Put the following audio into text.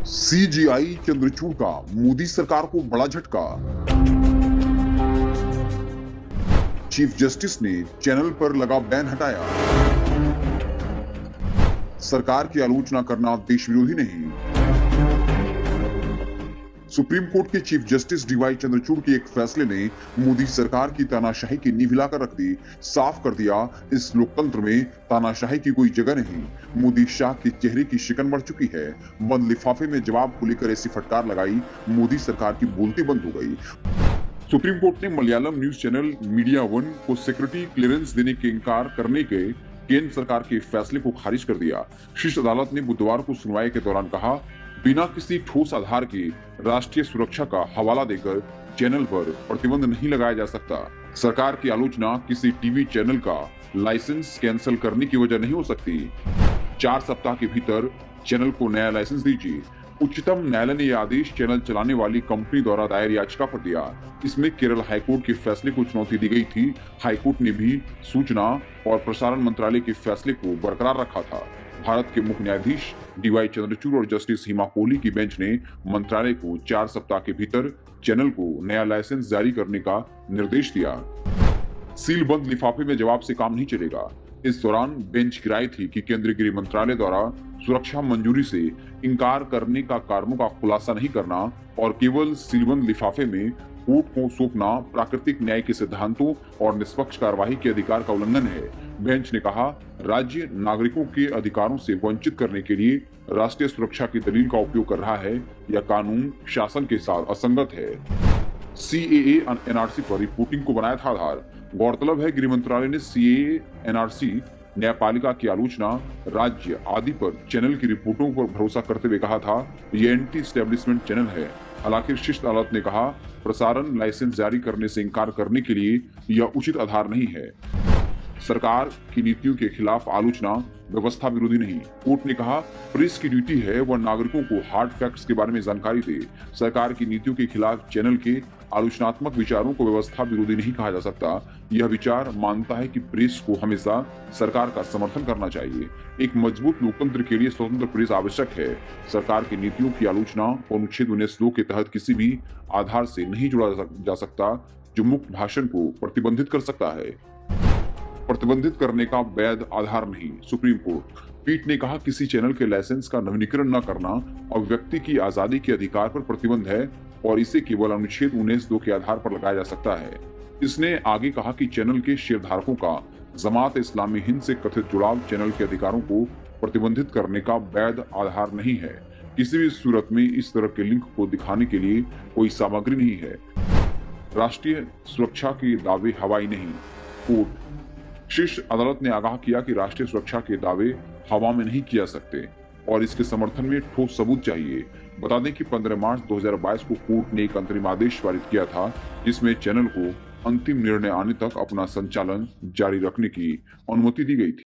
CGI Chandrachud का मोदी सरकार को बड़ा झटका। चीफ जस्टिस ने चैनल पर लगा बैन हटाया। सरकार की आलोचना करना देश विरोधी नहीं। सुप्रीम कोर्ट के चीफ जस्टिस डीवाई चंद्रचूड़ के एक फैसले ने मोदी सरकार की तानाशाही की नींव हिलाकर रख दी। साफ कर दिया, इस लोकतंत्र में तानाशाही की कोई जगह नहीं। मोदी शाह के चेहरे की शिकन बढ़ चुकी है। बंद लिफाफे में जवाब को लेकर ऐसी फटकार लगाई, मोदी सरकार की बोलती बंद हो गई। सुप्रीम कोर्ट ने Malayalam news channel media one को सिक्योरिटी क्लियरेंस देने के इनकार करने के केंद्र सरकार के फैसले को खारिज कर दिया। शीर्ष अदालत ने बुधवार को सुनवाई के दौरान कहा, बिना किसी ठोस आधार के राष्ट्रीय सुरक्षा का हवाला देकर चैनल पर प्रतिबंध नहीं लगाया जा सकता। सरकार की आलोचना किसी टीवी चैनल का लाइसेंस कैंसिल करने की वजह नहीं हो सकती। 4 सप्ताह के भीतर चैनल को नया लाइसेंस दीजिए। उच्चतम न्यायालय ने यह आदेश चैनल चलाने वाली कंपनी द्वारा दायर याचिका पर दिया। इसमें केरल हाईकोर्ट के फैसले को चुनौती दी गई थी। हाईकोर्ट ने भी सूचना और प्रसारण मंत्रालय के फैसले को बरकरार रखा था। भारत के मुख्य न्यायाधीश डीवाई चंद्रचूड़ और जस्टिस हिमा कोहली की बेंच ने मंत्रालय को 4 सप्ताह के भीतर चैनल को नया लाइसेंस जारी करने का निर्देश दिया। सील बंद लिफाफे में जवाब से काम नहीं चलेगा। इस दौरान बेंच की राय थी कि केंद्रीय गृह मंत्रालय द्वारा सुरक्षा मंजूरी से इनकार करने का कारणों का खुलासा नहीं करना और केवल सीलबंद लिफाफे में कोर्ट को सौंपना प्राकृतिक न्याय के सिद्धांतों और निष्पक्ष कार्यवाही के अधिकार का उल्लंघन है। बेंच ने कहा, राज्य नागरिकों के अधिकारों से वंचित करने के लिए राष्ट्रीय सुरक्षा की दलील का उपयोग कर रहा है। यह कानून शासन के साथ असंगत है। सीएए एनआरसी पर रिपोर्टिंग को बनाया था आधार। गौरतलब है, गृह मंत्रालय ने सीएए एनआरसी न्यायपालिका की आलोचना राज्य आदि पर चैनल की रिपोर्टों पर भरोसा करते हुए कहा था, ये एंटी स्टैब्लिशमेंट चैनल है। हालांकि शीर्ष अदालत ने कहा, प्रसारण लाइसेंस जारी करने से इनकार करने के लिए यह उचित आधार नहीं है। सरकार की नीतियों के खिलाफ आलोचना व्यवस्था विरोधी नहीं। कोर्ट ने कहा, प्रेस की ड्यूटी है वह नागरिकों को हार्ड फैक्ट्स के बारे में जानकारी दे। सरकार की नीतियों के खिलाफ चैनल के आलोचनात्मक विचारों को व्यवस्था विरोधी नहीं कहा जा सकता। यह विचार मानता है कि प्रेस को हमेशा सरकार का समर्थन करना चाहिए। एक मजबूत लोकतंत्र के लिए स्वतंत्र प्रेस आवश्यक है। सरकार की नीतियों की आलोचना अनुच्छेद 19(2) के तहत किसी भी आधार से नहीं जुड़ा जा सकता जो मुक्त भाषण को प्रतिबंधित कर सकता है। प्रतिबंधित करने का वैध आधार नहीं। सुप्रीम कोर्ट पीठ ने कहा, किसी चैनल के लाइसेंस का नवीनीकरण न करना और व्यक्ति की आजादी के अधिकार पर प्रतिबंध है और इसे केवल अनुच्छेद 19(2) के आधार पर लगाया जा सकता है। इसने आगे कहा कि चैनल के शेयरधारकों का जमात इस्लामी हिंद से कथित जुड़ाव चैनल के अधिकारों को प्रतिबंधित करने का वैध आधार नहीं है। किसी भी सूरत में इस तरह के लिंक को दिखाने के लिए कोई सामग्री नहीं है। राष्ट्रीय सुरक्षा के दावे हवाई नहीं। कोर्ट शीर्ष अदालत ने आगाह किया कि राष्ट्रीय सुरक्षा के दावे हवा में नहीं किया सकते और इसके समर्थन में ठोस सबूत चाहिए। बता दें कि 15 मार्च 2022 को कोर्ट ने एक अंतरिम आदेश पारित किया था, जिसमें चैनल को अंतिम निर्णय आने तक अपना संचालन जारी रखने की अनुमति दी गई थी।